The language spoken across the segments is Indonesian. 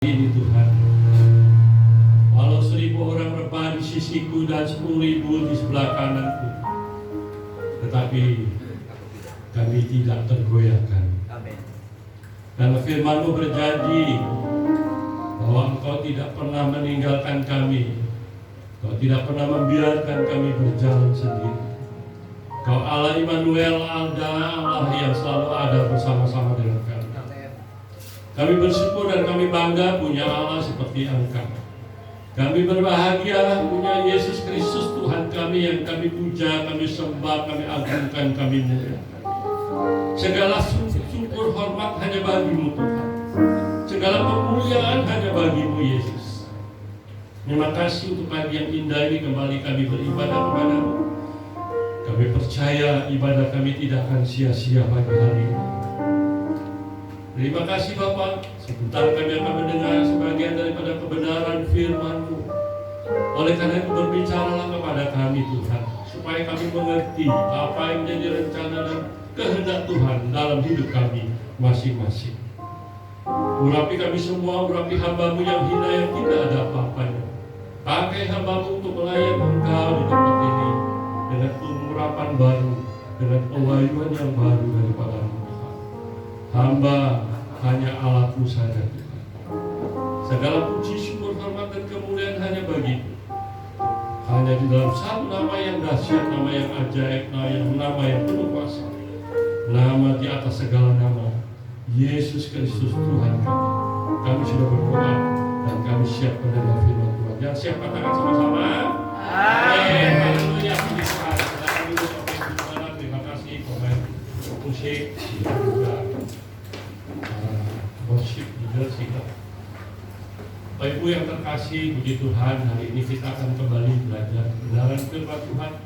Ini Tuhan, walau 1.000 orang rebah di sisiku dan 10.000 di sebelah kananku, tetapi kami tidak tergoyahkan. Karena firman-Mu berjanji bahwa Engkau tidak pernah meninggalkan kami, Engkau tidak pernah membiarkan kami berjalan sendiri. Engkau Allah Immanuel, Allah yang selalu ada bersama-sama dengan kami. Kami bersyukur dan kami bangga punya Allah seperti Engkau. Kami berbahagia punya Yesus Kristus Tuhan kami yang kami puja, kami sembah, kami agungkan, kami muliakan. Segala syukur hormat hanya bagi-Mu Tuhan. Segala kemuliaan hanya bagi-Mu Yesus. Terima kasih untuk pagi yang indah ini kembali kami beribadah kepada-Mu. Kami percaya ibadah kami tidak akan sia-sia pagi hari ini. Terima kasih Bapak, sebentar kami akan mendengar sebagian daripada kebenaran firman-Mu. Oleh karena itu berbicaralah kepada kami Tuhan, supaya kami mengerti apa yang menjadi rencana dan kehendak Tuhan dalam hidup kami masing-masing. Urapi kami semua, urapi hamba-Mu yang hina yang tidak ada apa-apanya. Pakai hamba-Mu untuk melayani Engkau di tempat ini dengan pengurapan baru, dengan pewahyuan yang baru daripada-Mu. Hamba hanya alat-Mu saja Tuhan. Segala puji, syukur, hormat dan kemuliaan hanya bagi-Mu. Hanya di dalam satu nama yang dahsyat, nama yang ajaib, nama yang penuh kuasa, nama di atas segala nama, Yesus Kristus Tuhan kami. Kami sudah berdoa dan kami siap mendengar firman Tuhan. Yang siap katakan sama-sama. Amin. Haleluya. Terima kasih pemain musik dan juga worship leader singkat. Bapak Ibu yang terkasih, puji Tuhan, hari ini kita akan kembali belajar kebenaran firman Tuhan.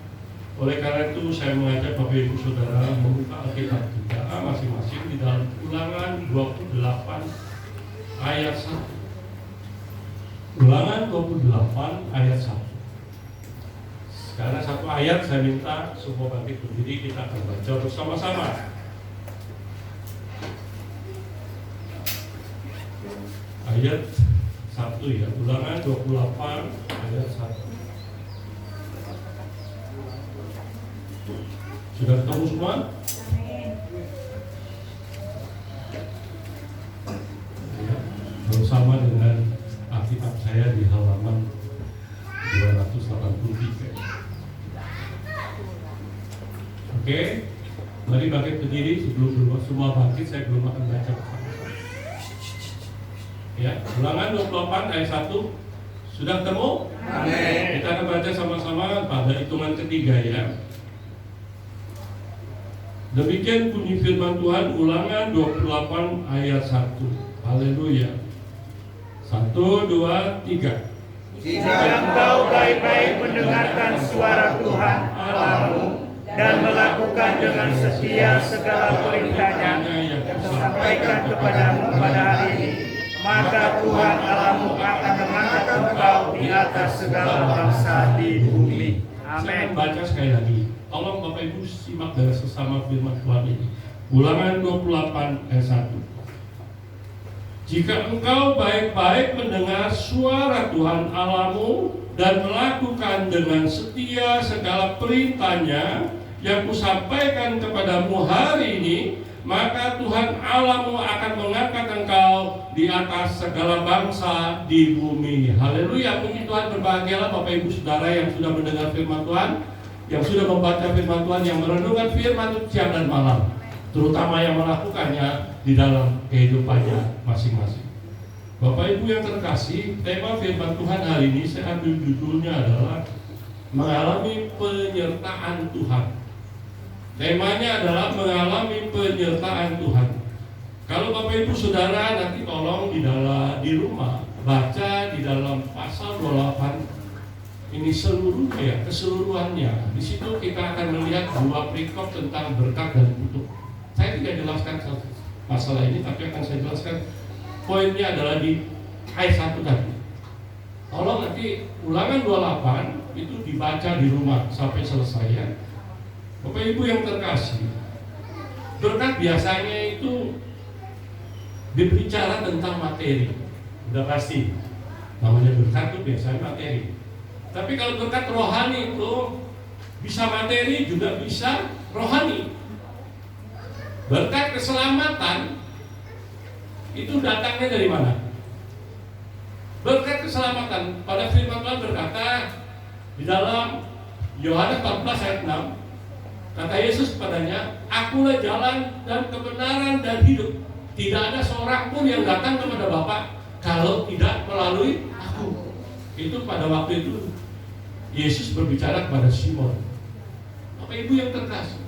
Oleh karena itu saya mengajak Bapak Ibu Saudara membuka Alkitab kita masing-masing di dalam Ulangan 28 ayat 1. Ulangan 28 ayat 1. Sekarang satu ayat saya minta semua bangkit berdiri, kita akan baca bersama-sama. Ayat 1 ya, Ulangan 28 ayat 1. Sudah ketemu semua? Ya, bersama dengan Alkitab saya di halaman 283. Oke, mari bangkit berdiri. Sebelum semua bangkit, saya belum akan baca bersama. Ya, Ulangan 28 ayat 1. Sudah ketemu? Amin. Kita akan baca sama-sama pada hitungan ketiga ya. Demikian bunyi firman Tuhan, Ulangan 28 ayat 1. Haleluya. 1, 2, 3. Jika engkau baik-baik mendengarkan suara Tuhan Allahmu dan melakukan dengan setia segala perintahnya yang disampaikan kepadamu pada hari ini, maka Tuhan Allahmu akan mengangkat engkau di atas segala bangsa di bumi. Amin. Saya baca sekali lagi. Tolong Bapak Ibu simak dari sesama firman Tuhan ini. Ulangan 28 ayat 1. Jika engkau baik-baik mendengar suara Tuhan Allahmu dan melakukan dengan setia segala perintahnya yang kusampaikan kepadamu hari ini, maka Tuhan Allahmu akan mengangkat engkau di atas segala bangsa di bumi. Haleluya, puji Tuhan. Berbahagialah Bapak Ibu Saudara yang sudah mendengar firman Tuhan, yang sudah membaca firman Tuhan, yang merenungkan firman siang dan malam, terutama yang melakukannya di dalam kehidupannya masing-masing. Bapak Ibu yang terkasih, tema firman Tuhan hari ini saya ambil judulnya adalah mengalami penyertaan Tuhan. Temanya adalah mengalami penyertaan Tuhan. Kalau Bapak Ibu Saudara nanti tolong di rumah baca di dalam pasal 28 ini seluruhnya ya, keseluruhannya. Di situ kita akan melihat dua perikop tentang berkat dan kutuk. Saya tidak jelaskan masalah ini, tapi akan saya jelaskan. Poinnya adalah di ayat 1 tadi. Tolong nanti Ulangan 28 itu dibaca di rumah sampai selesai ya. Bapak Ibu yang terkasih, berkat biasanya itu berbicara tentang materi. Udah pasti. Namanya berkat itu biasanya materi. Tapi kalau berkat rohani itu bisa materi juga bisa rohani. Berkat keselamatan itu datangnya dari mana? Berkat keselamatan pada firman Tuhan berkata di dalam Yohanes 14 ayat 6, kata Yesus kepadanya, "Akulah jalan dan kebenaran dan hidup. Tidak ada seorang pun yang datang kepada Bapa kalau tidak melalui aku." Itu pada waktu itu Yesus berbicara kepada Simon. Bapak Ibu yang terkasih,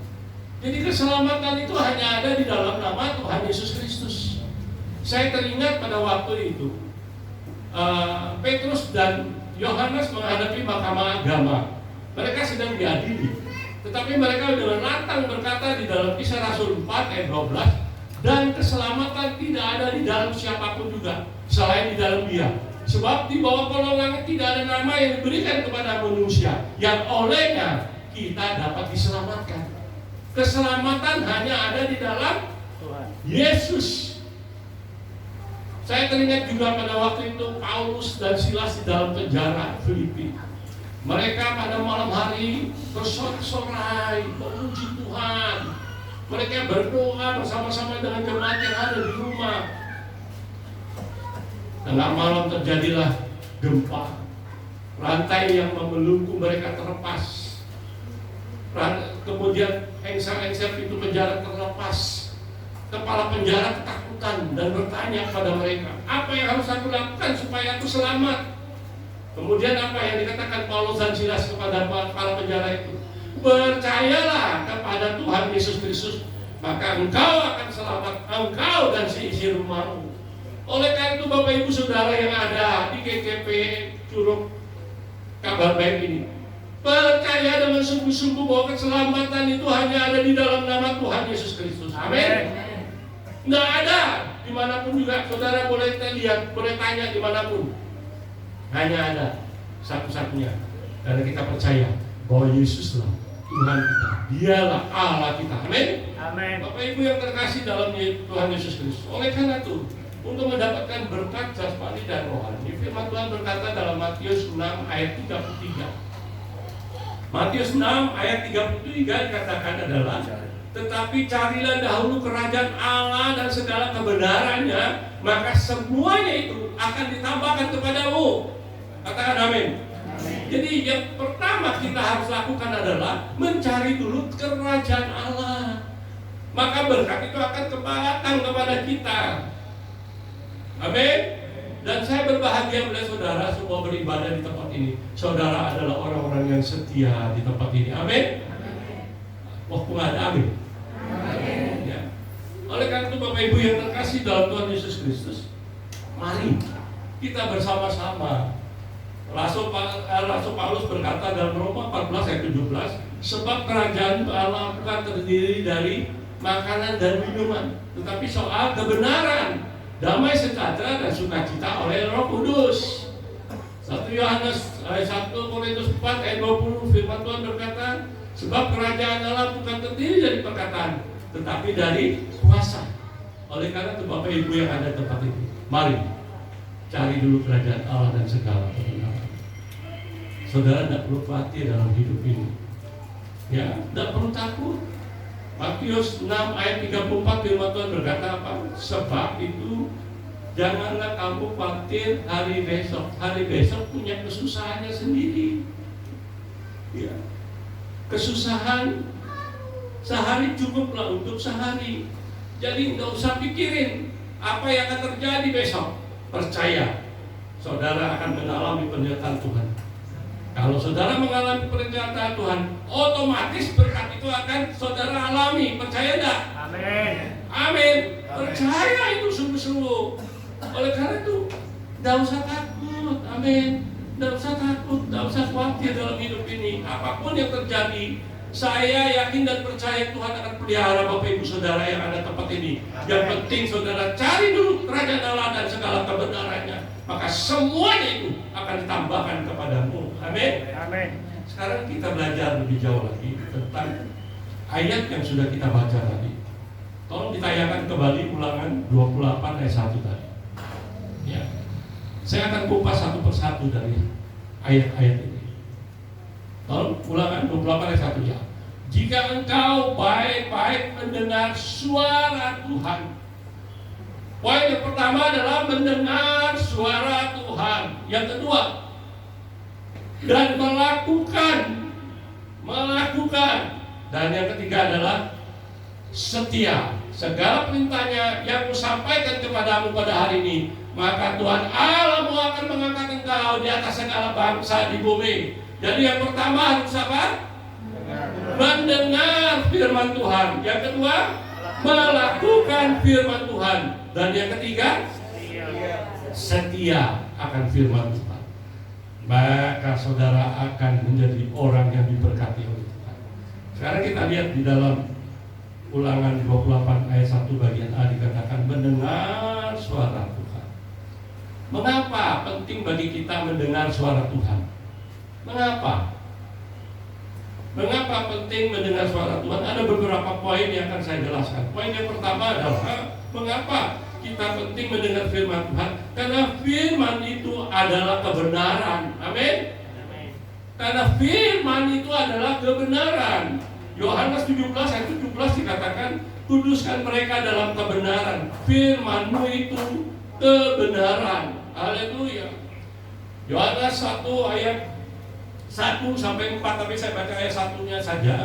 jadi keselamatan itu hanya ada di dalam nama Tuhan Yesus Kristus. Saya teringat pada waktu itu Petrus dan Yohanes menghadapi mahkamah agama. Mereka sedang diadili, tetapi mereka dengan lantang berkata di dalam Kisah Rasul 4 ayat 12, dan keselamatan tidak ada di dalam siapapun juga selain di dalam Dia. Sebab di bawah kolong langit tidak ada nama yang diberikan kepada manusia yang olehnya kita dapat diselamatkan. Keselamatan hanya ada di dalam Tuhan Yesus. Saya teringat juga pada waktu itu Paulus dan Silas di dalam penjara Filipi. Mereka pada malam hari bersorak-sorai memuji Tuhan. Mereka berdoa bersama-sama dengan jemaat yang ada di rumah. Tengah malam terjadilah gempa. Rantai yang membelenggu mereka terlepas. Kemudian engsel-engsel pintu penjara terlepas. Kepala penjara ketakutan dan bertanya kepada mereka, "Apa yang harus aku lakukan supaya aku selamat?" Kemudian apa yang dikatakan Paulus dan Silas kepada para penjara itu? "Percayalah kepada Tuhan Yesus Kristus, maka engkau akan selamat, engkau dan seisi rumahmu." Oleh karena itu Bapak Ibu Saudara yang ada di GKP Curug Kabar Baik ini, percaya dengan sungguh-sungguh bahwa keselamatan itu hanya ada di dalam nama Tuhan Yesus Kristus. Amin. Nggak ada dimanapun juga. Saudara boleh lihat, boleh tanya dimanapun. Hanya ada satu-satunya. Karena kita percaya bahwa Yesuslah Tuhan kita, Dialah Allah kita. Amin. Amin. Bapak Ibu yang terkasih dalam Tuhan Yesus Kristus. Oleh karena itu, untuk mendapatkan berkat jasmani dan rohani, firman Tuhan berkata dalam Matius 6 ayat 33. Matius 6 ayat 33 dikatakan adalah, "Tetapi carilah dahulu kerajaan Allah dan segala kebenarannya, maka semuanya itu akan ditambahkan kepadamu." Katakan amin. Jadi yang pertama kita harus lakukan adalah mencari dulu kerajaan Allah. Maka berkat itu akan datang kepada kita. Amin. Dan saya berbahagia melihat saudara semua beribadah di tempat ini. Saudara adalah orang-orang yang setia di tempat ini. Amin. Wah, ada amin. Ya. Oleh karena itu Bapak Ibu yang terkasih dalam Tuhan Yesus Kristus, mari kita bersama-sama. Rasul Paulus berkata dalam Roma 14 ayat 17, "Sebab kerajaan Allah bukan terdiri dari makanan dan minuman, tetapi soal kebenaran, damai sejahtera dan sukacita oleh Roh Kudus." 1 Yohanes 1 Korintus 4 ayat 20, firman Tuhan berkata, "Sebab kerajaan Allah bukan terdiri dari perkataan, tetapi dari kuasa." Oleh karena itu Bapak Ibu yang ada di tempat ini, mari cari dulu kerajaan Allah dan segala kebenaran. Saudara tidak perlu khawatir dalam hidup ini. Ya, tidak perlu takut. Matius 6 ayat 34 firman Tuhan berkata apa? "Sebab itu janganlah kamu khawatir hari besok. Hari besok punya kesusahannya sendiri." Ya. Kesusahan sehari cukuplah untuk sehari. Jadi nggak usah pikirin apa yang akan terjadi besok. Percaya, saudara akan mengalami penyertaan Tuhan. Kalau saudara mengalami penyertaan Tuhan, otomatis berkat itu akan saudara alami. Percaya enggak? Amin. Amin. Percaya itu sungguh-sungguh. Oleh karena itu, tidak usah takut. Amin. Tidak usah takut, tidak usah khawatir dalam hidup ini. Apapun yang terjadi, saya yakin dan percaya Tuhan akan pelihara Bapak Ibu Saudara yang ada tempat ini. Yang penting saudara cari dulu kerajaan Allah dan segala kebenarannya, maka semuanya itu akan ditambahkan kepadamu. Amin. Amin. Sekarang kita belajar lebih jauh lagi tentang ayat yang sudah kita baca tadi. Tolong ditayangkan kembali Ulangan 28 ayat 1 tadi. Ya. Saya akan kupas satu persatu dari ayat-ayat ini. Lalu Ulangan 28 ayat 1 ya. Jika engkau baik-baik mendengar suara Tuhan. Poin yang pertama adalah mendengar suara Tuhan. Yang kedua, dan melakukan. Dan yang ketiga adalah setia. Segala perintahnya yang kusampaikan kepadamu pada hari ini, maka Tuhan Allahmu akan mengangkat engkau di atas segala bangsa di bumi. Jadi yang pertama harus apa? Mendengar firman Tuhan. Yang kedua, melakukan firman Tuhan. Dan yang ketiga, setia akan firman Tuhan. Maka saudara akan menjadi orang yang diberkati oleh Tuhan. Sekarang kita lihat di dalam Ulangan 28 ayat 1 bagian A dikatakan mendengar suara Tuhan. Mengapa penting bagi kita mendengar suara Tuhan? Mengapa penting mendengar suara Tuhan? Ada beberapa poin yang akan saya jelaskan. Poin yang pertama adalah mengapa kita penting mendengar firman Tuhan? Karena firman itu adalah kebenaran. Amin. Karena firman itu adalah kebenaran. Yohanes 17 ayat 17 dikatakan, kuduskan mereka dalam kebenaran. Firman-Mu itu kebenaran. Haleluya. Yohanes 1 ayat 1 sampai 4, tapi saya baca ayat 1-nya saja.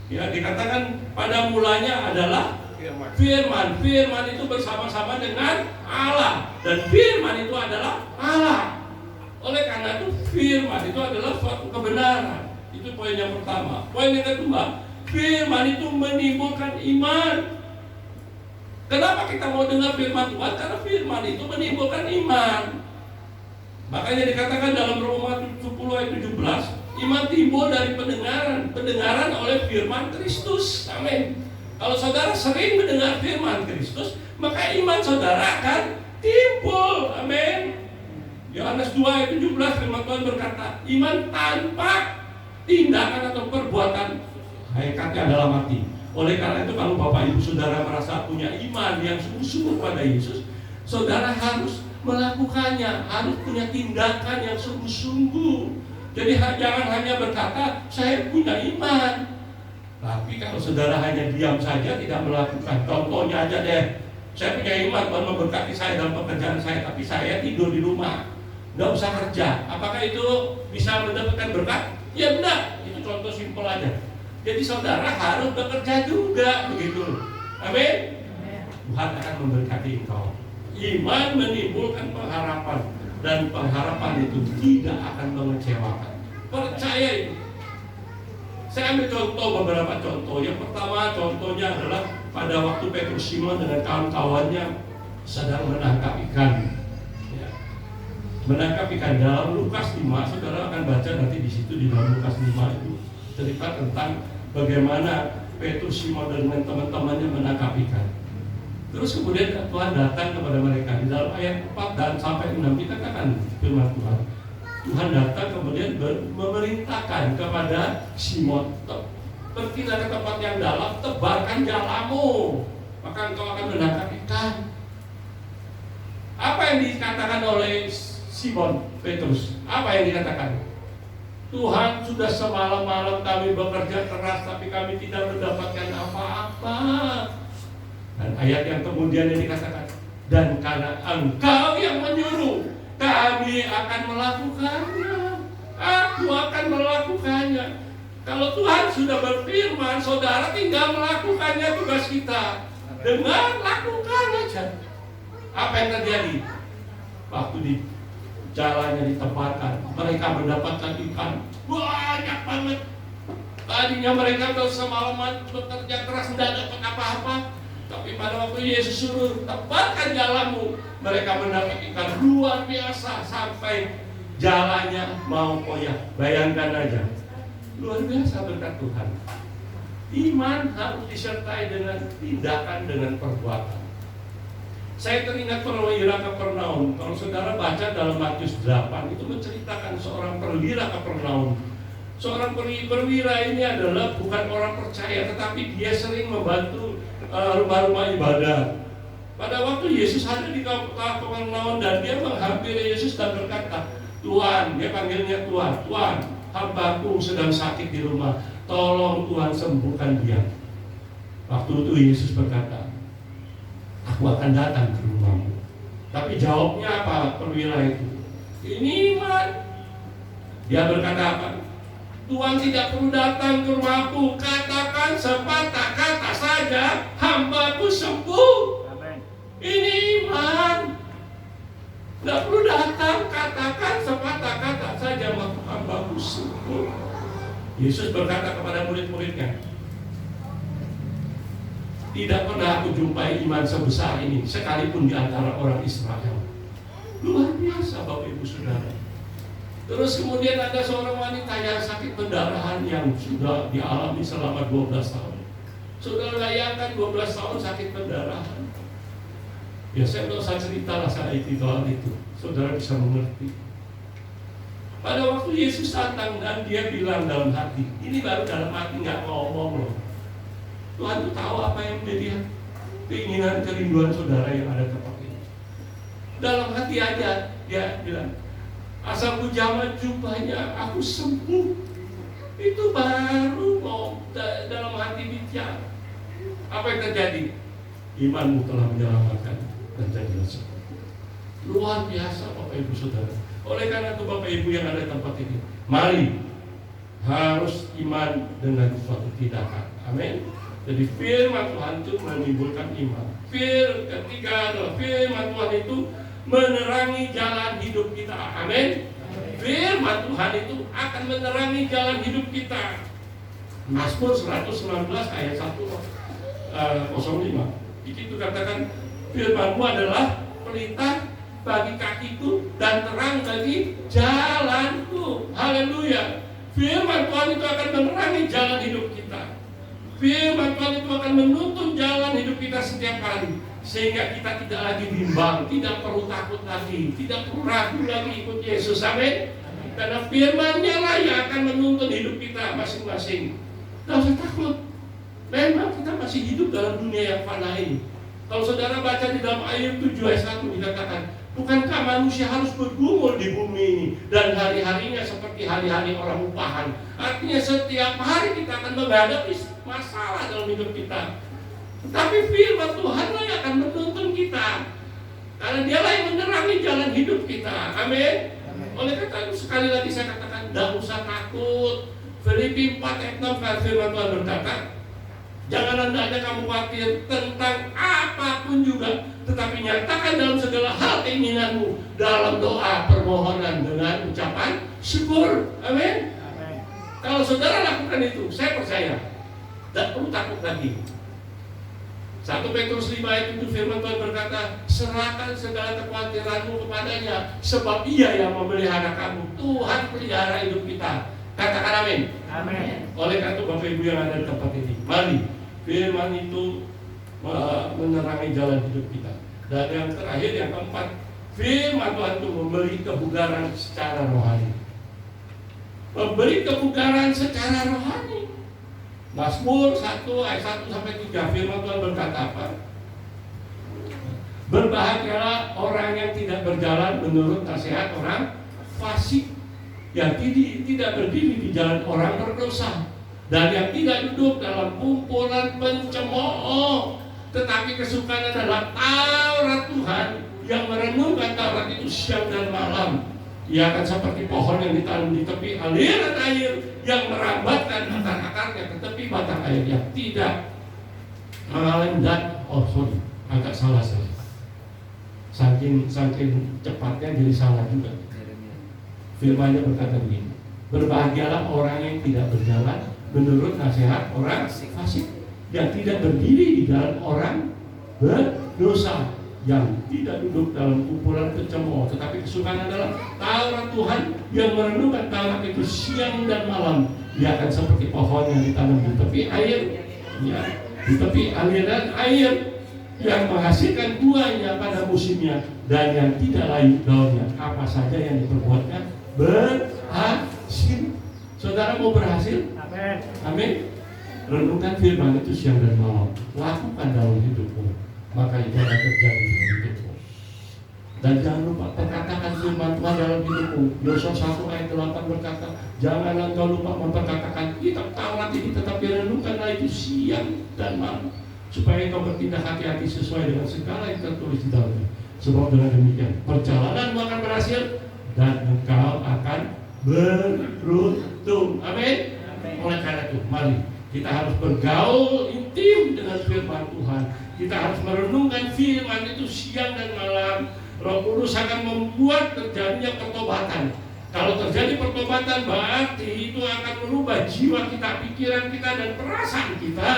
Ya, dikatakan pada mulanya adalah firman. Firman itu bersama-sama dengan Allah, dan firman itu adalah Allah. Oleh karena itu firman itu adalah suatu kebenaran. Itu poin yang pertama. Poin yang kedua, firman itu menimbulkan iman. Kenapa kita mau dengar firman Tuhan? Karena firman itu menimbulkan iman. Makanya dikatakan dalam Roma 10 ayat 17, iman timbul dari pendengaran oleh firman Kristus. Amin. Kalau saudara sering mendengar firman Kristus, maka iman saudara akan timbul. Amin. Yohanes 2 ayat 17 firman Tuhan berkata, iman tanpa tindakan atau perbuatan hakikatnya adalah mati. Oleh karena itu kalau Bapak Ibu Saudara merasa punya iman yang sungguh-sungguh pada Yesus, saudara harus melakukannya, harus punya tindakan yang sungguh-sungguh. Jadi jangan hanya berkata saya punya iman, tapi kalau saudara hanya diam saja tidak melakukan. Contohnya aja deh, saya punya iman Tuhan memberkati saya dalam pekerjaan saya, tapi saya tidur di rumah, nggak usah kerja. Apakah itu bisa mendapatkan berkat? Ya benar, itu contoh simpel aja. Jadi saudara harus bekerja juga, begitu. Amin. Tuhan akan memberkati engkau. Iman menimbulkan pengharapan, dan pengharapan itu tidak akan mengecewakan. Percaya itu. Saya ambil contoh, beberapa contoh. Yang pertama contohnya adalah pada waktu Petrus Simon dengan kawan-kawannya sedang menangkap ikan. Menangkap ikan dalam Lukas 5, saudara akan baca nanti di situ di dalam Lukas 5 itu cerita tentang bagaimana Petrus Simon dengan teman-temannya menangkap ikan. Terus kemudian Tuhan datang kepada mereka di dalam ayat 4 dan sampai 6 dikatakan firman Tuhan. Tuhan datang kemudian memerintahkan kepada Simon, pergilah ke tempat yang dalam, tebarkan jalamu, maka engkau akan menangkap ikan. Apa yang dikatakan oleh Simon Petrus? Apa yang dikatakan? Tuhan, sudah semalam-malam kami bekerja keras, tapi kami tidak mendapatkan apa-apa. Dan ayat yang kemudian yang dikatakan, dan karena engkau yang menyuruh, kami akan melakukannya. Aku akan melakukannya. Kalau Tuhan sudah berfirman, saudara tinggal melakukannya, tugas kita. Dengan lakukan aja. Apa yang terjadi? Waktu di jalannya ditempatkan, mereka mendapatkan ikan banyak banget. Tadinya mereka semalaman bekerja keras tidak dapat apa-apa, tapi pada waktu Yesus suruh tempatkan jalanmu, mereka mendapat ikan luar biasa sampai jalannya mau koyak. Bayangkan aja, luar biasa berkat Tuhan. Iman harus disertai dengan tindakan, dengan perbuatan. Saya teringat perwira Kapernaum. Kalau saudara baca dalam Matius 8, itu menceritakan seorang perwira Kapernaum. Seorang perwira ini adalah bukan orang percaya, tetapi dia sering membantu rumah-rumah ibadah. Pada waktu Yesus ada di Kapernaum dan dia menghampiri Yesus dan berkata, Tuhan, dia panggilnya Tuhan, Tuhan, hambaku sedang sakit di rumah, tolong Tuhan sembuhkan dia. Waktu itu Yesus berkata, aku akan datang ke rumahmu. Tapi jawabnya apa perwira itu? Ini iman. Dia berkata apa? Tuhan tidak perlu datang ke rumahku, katakan sepatah kata saja, hambaku sembuh. Ini iman. Tidak perlu datang, katakan sepatah kata saja, maka hambaku sembuh. Yesus berkata kepada murid-muridnya, tidak pernah aku jumpai iman sebesar ini, sekalipun di antara orang Israel. Luar biasa Bapak Ibu Saudara. Terus kemudian ada seorang wanita yang sakit pendarahan yang sudah dialami selama 12 tahun. Saudara bayangkan 12 tahun sakit pendarahan. Ya saya tidak usah cerita lah saya itu saudara bisa mengerti. Pada waktu Yesus datang dan dia bilang dalam hati, ini baru dalam hati nggak ngomong loh. Tuhan itu tahu apa yang menjadi keinginan kerinduan saudara yang ada tempat ini. Dalam hati aja dia bilang, asal ku jamah jubahnya aku sembuh. Itu baru mau dalam hati bicara. Apa yang terjadi? Imanmu telah menyelamatkan. Terjadilah seperti luar biasa Bapak Ibu Saudara. Oleh karena itu Bapak Ibu yang ada di tempat ini, mari harus iman dengan suatu tindakan. Amin. Jadi firman Tuhan itu menimbulkan iman. Ketiga adalah firman Tuhan itu menerangi jalan hidup kita. Amin. Firman Tuhan itu akan menerangi jalan hidup kita. Mazmur 119 ayat 105. Itu katakan, firman-Mu adalah pelita bagi kakiku dan terang bagi jalanku. Haleluya. Firman Tuhan itu akan menerangi jalan hidup kita. Firman Tuhan itu akan menuntun jalan hidup kita setiap hari, sehingga kita tidak lagi bimbang, tidak perlu takut lagi, tidak perlu ragu lagi ikut Yesus. Amin. Karena firman-Nya lah yang akan menuntun hidup kita masing-masing. Tidak usah takut. Memang kita masih hidup dalam dunia yang fana ini. Kalau saudara baca di dalam ayat 7 ayat 1 dikatakan, bukankah manusia harus bergumul di bumi ini dan hari-harinya seperti hari-hari orang upahan. Artinya setiap hari kita akan menghadapi masalah dalam hidup kita. Tapi firman Tuhan lah yang akan menuntun kita, karena dialah yang menerangi jalan hidup kita. Amin. Oleh karena itu sekali lagi saya katakan, tidak usah takut. Filipi 4 ayat 6 firman Tuhan berkata, jangan hendaknya kamu khawatir tentang apapun juga, tetapi nyatakan dalam segala hal keinginanmu dalam doa permohonan dengan ucapan syukur. Amin. Kalau saudara lakukan itu, saya percaya tidak perlu takut lagi. 1 Petrus 5 ayat 7 firman Tuhan berkata, serahkan segala kekhawatiranmu kepadanya, sebab Ia yang memelihara kamu. Tuhan pelihara hidup kita. Katakan amin. Amin. Oleh karena itu Bapak Ibu yang ada di tempat ini, mari firman itu menerangi jalan hidup kita. Dan yang terakhir, yang keempat, firman Tuhan itu memberi kebugaran secara rohani. Memberi kebugaran secara rohani. Mazmur 1 ayat 1 sampai 3 firman Tuhan berkata apa? Berbahagialah orang yang tidak berjalan menurut nasihat orang fasik, yang tidak berdiri di jalan orang berdosa, dan yang tidak duduk dalam kumpulan pencemooh, tetapi kesukaan adalah Taurat Tuhan, yang merenungkan Taurat itu siang dan malam. Ia akan seperti pohon yang ditanam di tepi aliran air, yang merambatkan akar-akarnya ke tepi batang air, yang tidak mengalami agak salah saya. Saking cepatnya jadi salah juga. Firman-Nya berkata begini, berbahagialah orang yang tidak berjalan menurut nasihat orang fasik, yang tidak berdiri di jalan orang berdosa, yang tidak duduk dalam kumpulan pencemooh, tetapi kesukaan adalah Taurat Tuhan, yang merenungkan Taurat itu siang dan malam. Dia akan seperti pohon yang ditanam di tepi air, ya, di tepi aliran air, yang menghasilkan buahnya pada musimnya, dan yang tidak layu daunnya. Apa saja yang diperbuatnya berhasil. Saudara mau berhasil? Amin. Amin. Renungkan firman itu siang dan malam. Lakukan dalam hidupmu. maka itu akan terjadi dalam hidupmu. Dan jangan lupa perkatakan firman Tuhan dalam hidupmu. Yosua 1 ayat 8 berkata, jangan engkau lupa memperkatakan kitab Taurat ini, tetapi renungkanlah itu siang dan malam, supaya engkau bertindak hati-hati sesuai dengan segala yang tertulis di dalamnya. Sebab dengan demikian perjalananmu akan berhasil dan engkau akan beruntung. Amin. Oleh karena itu, mari kita harus bergaul intim dengan firman Tuhan. Kita harus merenungkan firman itu siang dan malam. Roh Kudus akan membuat terjadinya pertobatan. Kalau terjadi pertobatan, berarti itu akan merubah jiwa kita, pikiran kita, dan perasaan kita.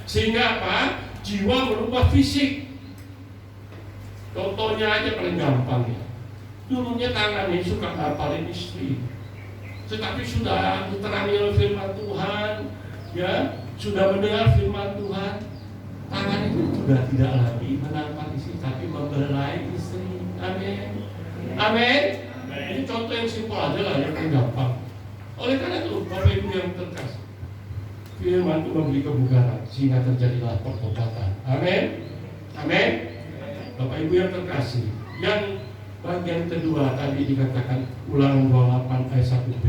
Sehingga apa? Jiwa merubah fisik. Contohnya aja paling gampang ya. Dulunya tangannya suka ngapalin istri, tetapi sudah diterangi oleh firman Tuhan, ya, sudah mendengar firman Tuhan, tangan itu sudah tidak lagi menampar istri, tapi membelai istri. Amin. Amin. Ini contoh yang simpel aja lah, yang paling gampang. Oleh karena itu, Bapak Ibu yang terkasih, firman itu memberi kebugaran sehingga terjadilah pertobatan. Amin. Amin. Bapak Ibu yang terkasih, yang bagian kedua tadi dikatakan Ulangan 28 ayat 1b.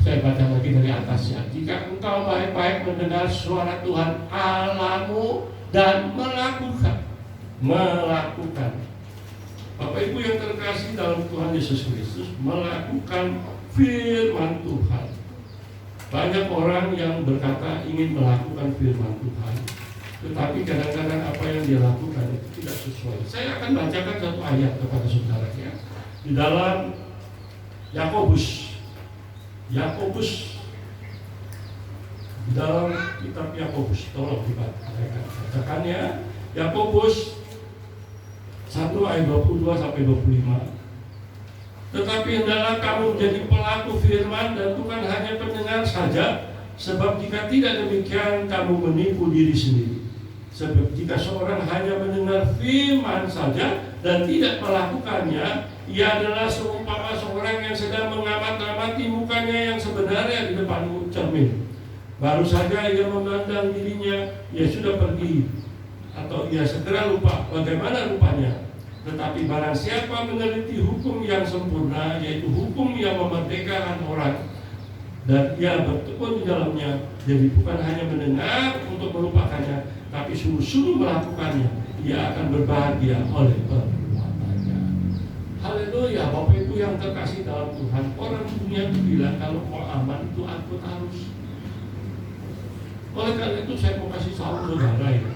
Saya baca lagi dari atas ya. Jika engkau baik-baik mendengar suara Tuhan Allahmu dan melakukan. Bapak Ibu yang terkasih dalam Tuhan Yesus Kristus, melakukan firman Tuhan. Banyak orang yang berkata ingin melakukan firman Tuhan, tetapi kadang-kadang apa yang dia lakukan itu tidak sesuai. Saya akan bacakan satu ayat kepada saudara ya. Di dalam Yakobus, di dalam kitab Yakobus, tolong dibacakan ya. Yakobus 1 ayat 22 sampai 25. Tetapi hendaklah kamu menjadi pelaku firman dan bukan hanya pendengar saja, sebab jika tidak demikian kamu menipu diri sendiri. Sebab jika seorang hanya mendengar firman saja dan tidak melakukannya, ia adalah seumpama seorang yang sedang mengamat-amati mukanya yang sebenarnya di depan cermin. Baru saja ia memandang dirinya, ia sudah pergi, atau ia segera lupa bagaimana rupanya. Tetapi barang siapa meneliti hukum yang sempurna, yaitu hukum yang memerdekakan orang, dan ia bertekun di dalamnya, jadi bukan hanya mendengar untuk melupakannya, tapi sungguh-sungguh melakukannya, ia akan berbahagia oleh perbuatannya. Haleluya. Bapak Ibu yang terkasih dalam Tuhan, orang dunia itu bilang kalau mau aman itu angkut arus. Oleh karena itu saya mau kasih tahu saudara ya,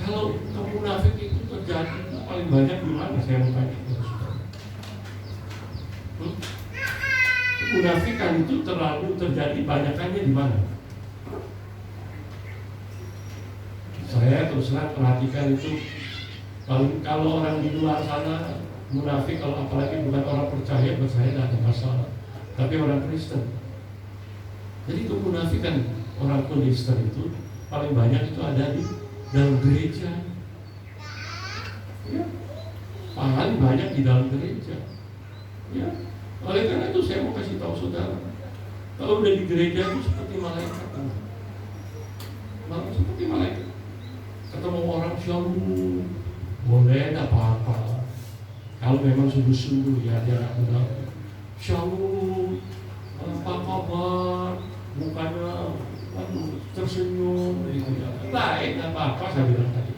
kalau kemunafik itu terjadi paling banyak di mana? Saya mau tanya kepada saudara. Kemunafikan itu terlalu terjadi banyakannya di mana? Saya terus terang perhatikan itu, kalau orang di luar sana munafik, kalau apalagi bukan orang percaya, buat saya tidak ada masalah. Tapi orang Kristen, jadi kemunafikan orang Kristen itu paling banyak itu ada di dalam gereja. Ya, paling banyak di dalam gereja. Ya, oleh karena itu saya mau kasih tahu saudara, kalau udah di gereja itu seperti malaikat, seperti malaikat. Ketemu orang shalom, boleh tidak apa-apa. Kalau memang sungguh-sungguh ya dia nak bilang shalom, apa kabar, mukanya tersenyum, gitu ya. Baik, tidak apa-apa saya bilang tadi.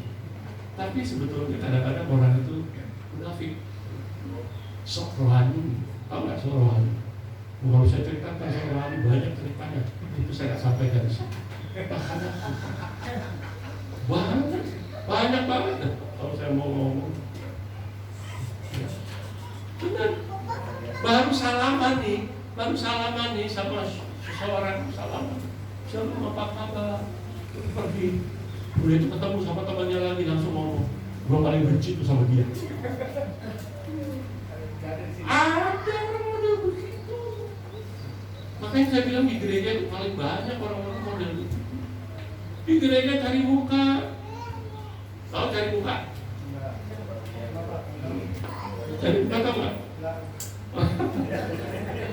Tapi sebetulnya kadang-kadang orang itu munafik, sok rohani. Tahu nggak sok rohani? Kalau saya ceritakan sok rohani banyak ceritanya. Itu saya nggak sampaikan di sini. Banyak banget kalau saya mau ngomong. Benar. Baru salaman nih sama seseorang, salaman. Shalom, apa kabar? Pergi. Udah itu ketemu sama temannya lagi, langsung ngomong, gue paling benci tuh sama dia. Ada orang model begitu. Makanya saya bilang di gereja itu paling banyak orang-orang model itu. Di gereja cari muka. Tahu cari muka? Cari muka tahu nggak?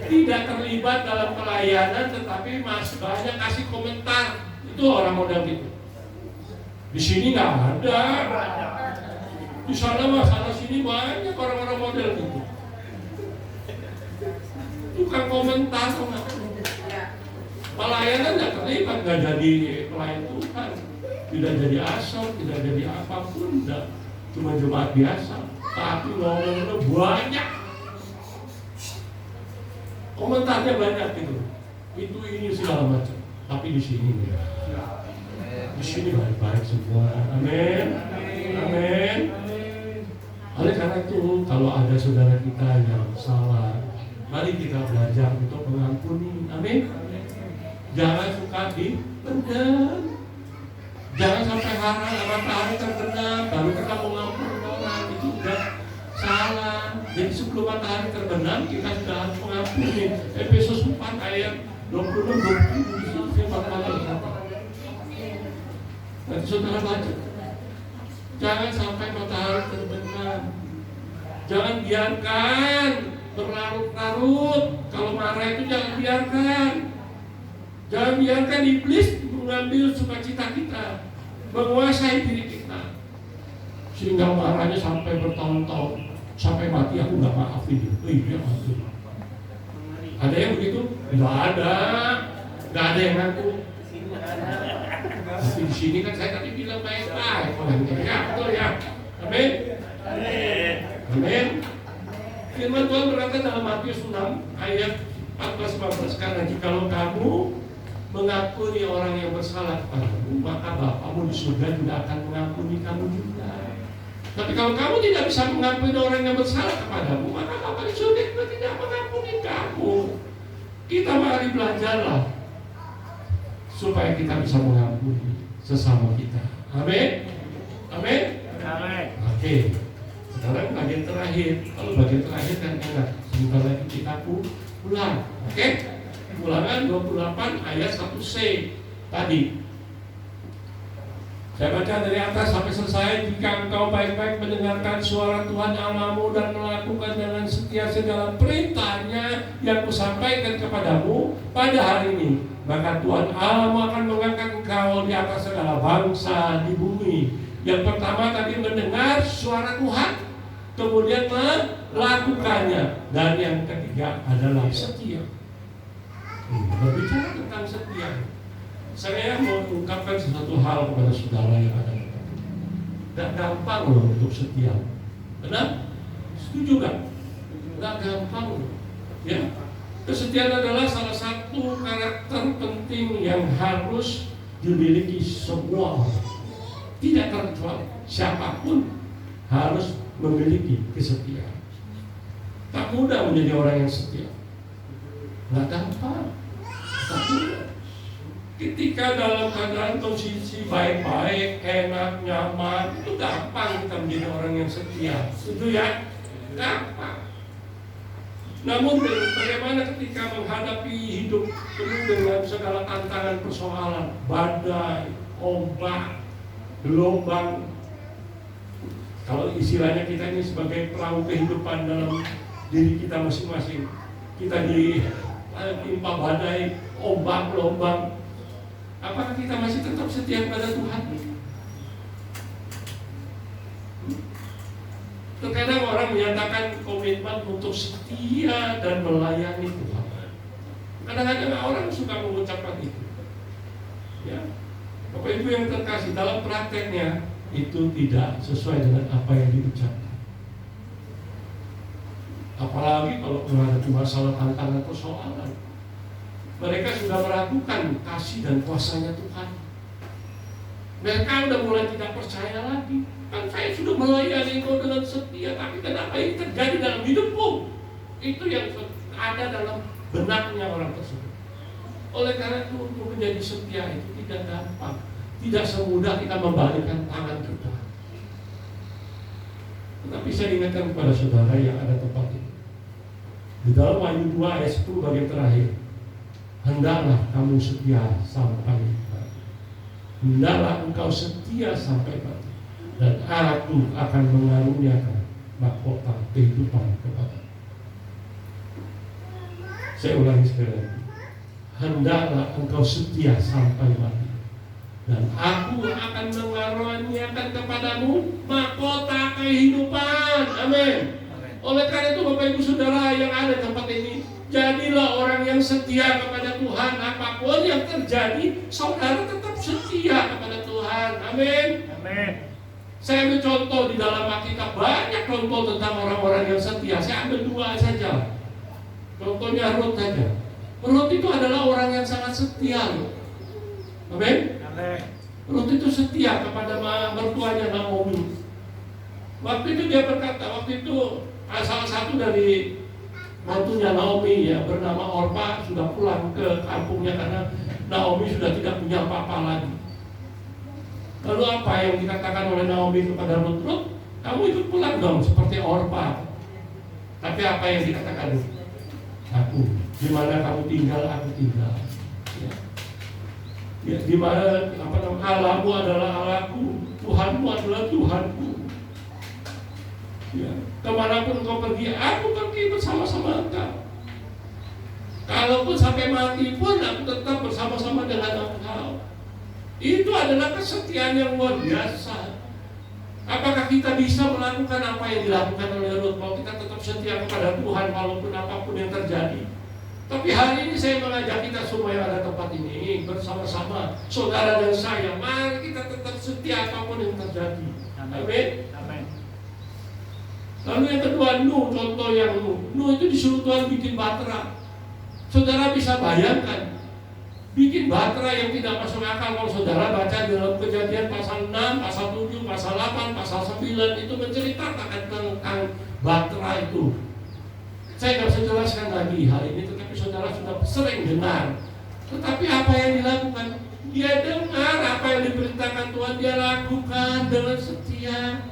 Tidak terlibat dalam pelayanan, tetapi masih banyak kasih komentar. Itu orang model gitu. Di sini nggak ada. Di sana mah sana sini banyak orang-orang model gitu. Tukang komentar, pelayanan nggak terlibat, nggak jadi pelayan Tuhan, tidak jadi asal, tidak jadi apapun, tidak cuma jemaat biasa, tapi ngomongnya banyak, komentarnya banyak gitu, itu ini segala macam. Tapi di sini ya, di sini baik-baik semua. Amin, amin. Oleh karena itu, kalau ada saudara kita yang salah, mari kita belajar untuk mengampuni. Amin. Jangan suka dipendam. Jangan sampai matahari terbenam baru kita mengampuni orang. Itu udah salah. Jadi sebelum matahari terbenam kita sudah harus mengampuni. Efesus 4 ayat 26-27 firman Tuhan. Nanti saudara baca. Jangan sampai matahari terbenam. Jangan biarkan berlarut-larut. Kalau marah itu jangan biarkan. Jangan biarkan iblis mengambil sukacita kita, menguasai diri kita, sehingga marahnya sampai bertahun-tahun, sampai mati aku nggak maafin dia. Dia mati. Ada yang begitu? Nggak ada yang ngaku. Tapi di sini kan saya tadi bilang baik-baik, ya betul ya. Amin. Amin. Firman Tuhan berkata dalam Matius 6 ayat 14-15, karena jikalau kamu mengampuni orang yang bersalah kepadamu, maka Bapamu di surga tidak akan mengampuni kamu juga. Tapi kalau kamu tidak bisa mengampuni orang yang bersalah kepadamu, maka Bapa di surga juga tidak mengampuni kamu. Kita mari belajarlah supaya kita bisa mengampuni sesama kita. Amin. Amin. Amin. Oke. Sekarang bagian terakhir. Kalau bagian terakhir kan enak. Sebentar lagi kita pulang. Oke? Ulangan 28 ayat 1C tadi. Saya baca dari atas sampai selesai. Jika engkau baik-baik mendengarkan suara Tuhan Allahmu dan melakukan dengan setia segala perintahnya yang kusampaikan kepadamu pada hari ini, maka Tuhan Allahmu akan mengangkat engkau di atas segala bangsa di bumi. Yang pertama tadi mendengar suara Tuhan, kemudian melakukannya, dan yang ketiga adalah setia. Berbicara tentang setia, saya mau mengungkapkan sesuatu hal kepada saudara yang ada. Tidak gampang loh untuk setia. Benar? Setuju gak? Tidak gampang loh. Ya, kesetiaan adalah salah satu karakter penting yang harus dimiliki semua orang. Tidak terkecuali, siapapun harus memiliki kesetiaan. Tak mudah menjadi orang yang setia. Nggak gampang. Tak mudah. Ketika dalam keadaan posisi baik-baik, enak, nyaman, itu gampang kita menjadi orang yang setia. Setuju ya? Gampang. Namun bagaimana ketika menghadapi hidup penuh dengan segala tantangan persoalan, badai, ombak, gelombang. Kalau istilahnya kita ini sebagai perahu kehidupan dalam diri kita masing-masing. Kita ditimpa badai, ombak, gelombang. Apakah kita masih tetap setia kepada Tuhan? Terkadang orang menyatakan komitmen untuk setia dan melayani Tuhan. Kadang-kadang orang suka mengucapkan itu. Ya, Bapak Ibu yang terkasih, dalam prakteknya itu tidak sesuai dengan apa yang diucapkan. Apalagi kalau menghadapi masalah tantangan persoalan, mereka sudah meragukan kasih dan kuasanya Tuhan. Mereka sudah mulai tidak percaya lagi. Kan saya sudah melayani kau dengan setia, tapi kenapa ini terjadi dalam hidupku? Itu yang ada dalam benaknya orang tersebut. Oleh karena itu, untuk menjadi setia itu tidak gampang. Tidak semudah kita membalikkan tangan kita. Tetapi saya ingatkan kepada saudara yang ada tempat ini. Di dalam Wahyu 2 ayat 10 bagian terakhir, hendaklah kamu setia sampai mati. Hendaklah engkau setia sampai mati, dan aku akan mengaruniakan mahkota kehidupan kepadamu. Saya ulangi sekali lagi. Hendaklah engkau setia sampai mati, Dan aku akan mengaruniakan kepadamu mahkota kehidupan. Amin. Oleh karena itu Bapak Ibu Saudara yang ada di tempat ini, jadilah orang yang setia kepada Tuhan. Apapun yang terjadi, saudara tetap setia kepada Tuhan. Amin. Amin. Saya ambil contoh di dalam Alkitab, banyak contoh tentang orang-orang yang setia. Saya ambil 2 saja. Contohnya Ruth saja. Ruth itu adalah orang yang sangat setia. Amin. Ruth itu setia kepada mertuanya Naomi. Waktu itu dia berkata, waktu itu salah satu dari mantunya Naomi ya bernama Orpa sudah pulang ke kampungnya karena Naomi sudah tidak punya apa-apa lagi. Lalu apa yang dikatakan oleh Naomi kepada Ruth? Ruth, kamu ikut pulang dong seperti Orpa. Tapi apa yang dikatakan Ruth? Aku, di mana kamu tinggal, aku tinggal. Ya, di mana Allahmu adalah Allahku, Tuhanmu adalah Tuhanku. Ya, kemanapun kau pergi, aku pergi bersama-sama engkau. Kalaupun sampai mati pun, aku tetap bersama-sama dengan engkau. Itu adalah kesetiaan yang luar biasa. Apakah kita bisa melakukan apa yang dilakukan oleh Ruth? Kalau kita tetap setia kepada Tuhan walaupun apapun yang terjadi. Tapi hari ini saya mengajak kita semua yang ada tempat ini bersama-sama, saudara dan saya, mari kita tetap setia apapun yang terjadi. Amin. Amin. Lalu yang kedua, Nuh, contoh yang Nuh itu disuruh Tuhan bikin bahtera. Saudara bisa bayangkan, bikin bahtera yang tidak masuk akal. Kalau saudara baca dalam Kejadian pasal 6, pasal 7, pasal 8, pasal 9 itu menceritakan tentang bahtera itu. Saya nggak bisa jelaskan lagi hal ini, tetapi saudara sudah sering dengar. Tetapi apa yang dilakukan? Dia dengar apa yang diperintahkan Tuhan, dia lakukan dengan setia.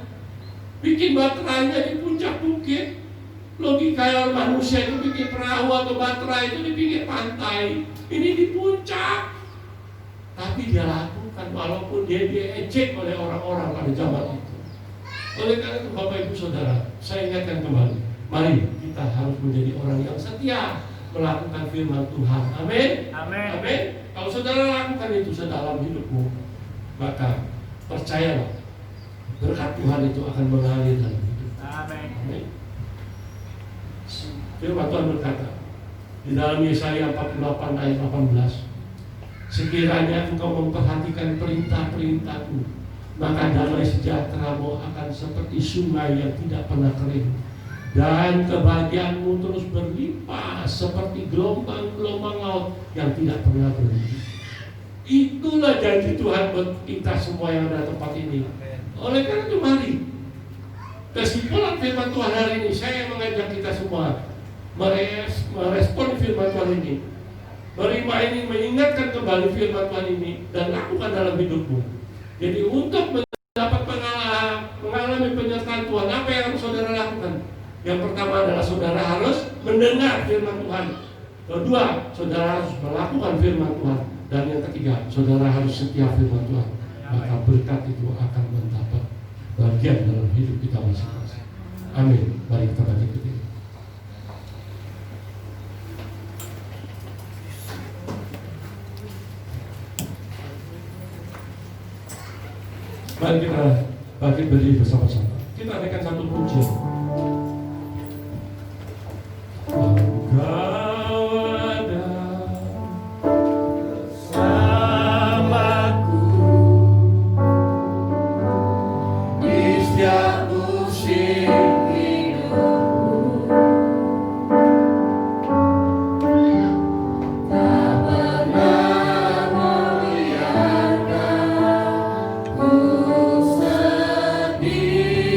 Bikin baterainya di puncak bukit. Logika manusia itu bikin perahu atau baterai itu di pinggir pantai. Ini di puncak. Tapi dia lakukan walaupun dia diejek oleh orang-orang pada zaman itu. Oleh karena itu Bapak Ibu Saudara, saya ingatkan kembali, mari kita harus menjadi orang yang setia melakukan firman Tuhan. Amin. Amin. Amin. Kalau saudara lakukan itu sedalam hidupmu, maka percayalah berkat Tuhan itu akan mengalir dalam hidup. Amin. Amin. Firman Tuhan berkata di dalam Yesaya 48 ayat 18, sekiranya engkau memperhatikan perintah-perintahku, maka damai sejahteramu akan seperti sungai yang tidak pernah kering, dan kebahagiaanmu terus berlimpah seperti gelombang-gelombang laut yang tidak pernah berhenti. Itulah janji Tuhan buat kita semua yang ada di tempat ini. Oleh karena itu mari, kesimpulan firman Tuhan hari ini, saya mengajak kita semua merespon firman Tuhan ini, menerima ini, mengingatkan kembali firman Tuhan ini, dan lakukan dalam hidupmu. Jadi untuk mendapat mengalami penyertaan Tuhan, apa yang harus saudara lakukan? Yang pertama adalah saudara harus mendengar firman Tuhan. Kedua, saudara harus melakukan firman Tuhan. Dan yang ketiga, saudara harus setia firman Tuhan. Maka berkat itu akan mendapat bagian dalam hidup kita masing-masing. Amin. Mari kita bangkit berdiri. Mari kita bangkit berdiri bersama-sama. Kita adakan satu pujian. Engkau ada bersamaku di setiap musim hidupku, tak pernah membiarkan ku sendiri.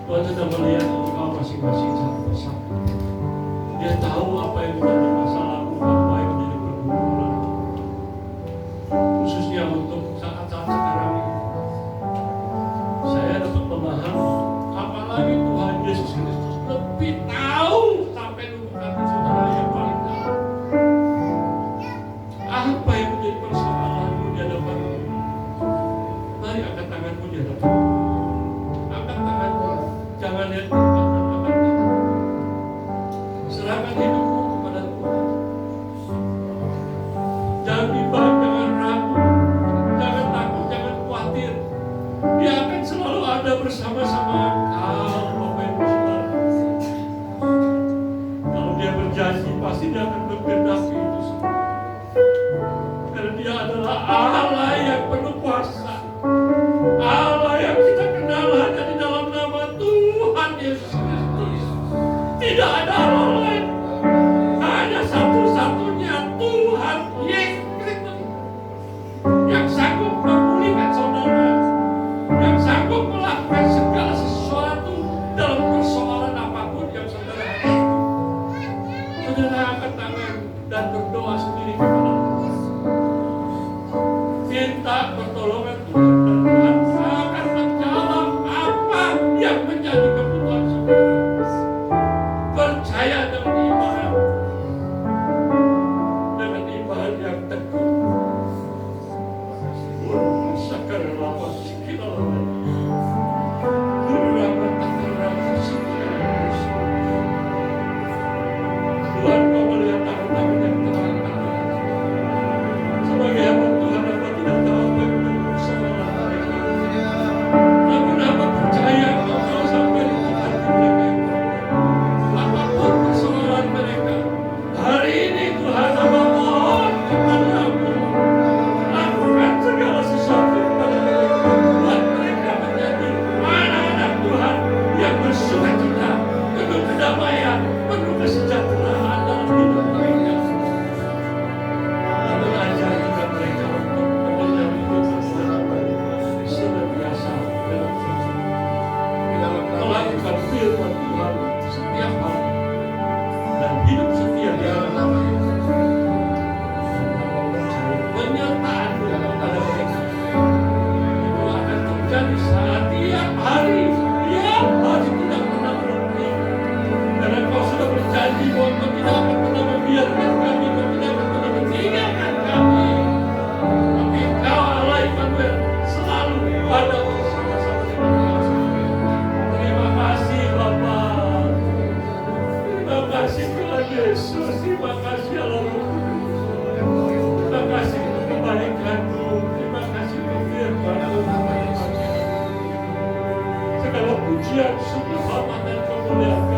Tuhan sedang melihat engkau masing-masing satu persatu. Dia tahu apa yang menjadi masalahmu, apa yang menjadi pergumulan. Khususnya untuk saat-saat sekarang ini. Saya dapat memahami, apalagi Tuhan Yesus Kristus lebih tahu sampai lubuk hati saudara yang paling dalam. Apa yang menjadi persoalanmu di hadapanmu? Mari angkat tanganmu di hadapanmu. Angkat tanganmu, jangan lihat ke depan, angkat tanganmu. Serahkan hidupmu kepada Tuhan. Jangan bimbang, jangan ragu, jangan takut, jangan khawatir. Dia akan selalu ada bersama-sama engkau, Bapak Ibu Saudara. Kalau dia berjanji, pasti dia akan menggenapi itu semua. Karena dia adalah Allah yang penuh kuasa, Allah yang kita kenal hanya di dalam nama Tuhan Yesus Kristus. Tidak ada Allah lain, hanya satu-satunya Tuhan Yesus Kristus yang sanggup memulihkan saudara, yang sanggup melakukan segala sesuatu dalam persoalan apapun yang saudara hadapi. Saudara angkat tangan dan berdoa sendiri kepada Tuhan. Minta pertolongan Tuhan, dan Tuhan akan menjawab apa yang menjadi kebutuhan saudara. Percaya dengan iman yang teguh. Tuhan, kau melihat tangan-tangan yang terangkat. Sebagai hamba Tuhan, hamba tidak tahu apa yang menjadi persoalan mereka. Namun hamba percaya kau sampai di hati mereka yang terangkat. Apapun persoalan mereka, hari ini Tuhan, hamba mohon kepadamu, lakukan segala sesuatu kepada mereka. Buat mereka menjadi anak-anak Tuhan yang bersukacita, penuh kedamaian, penuh kesejahteraan dalam hidup mereka. Namun ajar juga mereka untuk menjalani hidup senantiasa dalam melakukan firman Tuhan setiap hari dan hidup setia di dalam nama Yesus. Penyertaan kepada mereka itu akan terjadi saat tiap hari tidak pernah berhenti. Karena kau sudah berjanji bahwa kau tidak akan pernah membiarkan kami, kau tidak akan pernah meninggalkan kami. Tapi kau Allah Immanuel selalu ada bersama-sama dengan kami. Terima kasih Bapa. Terima kasih Tuhan Yesus. Terima kasih Allah Roh Kudus. Terima kasih untuk kebaikan-Mu. Terima kasih untuk firman-Mu. Segala pujian, sembah dan kemuliaan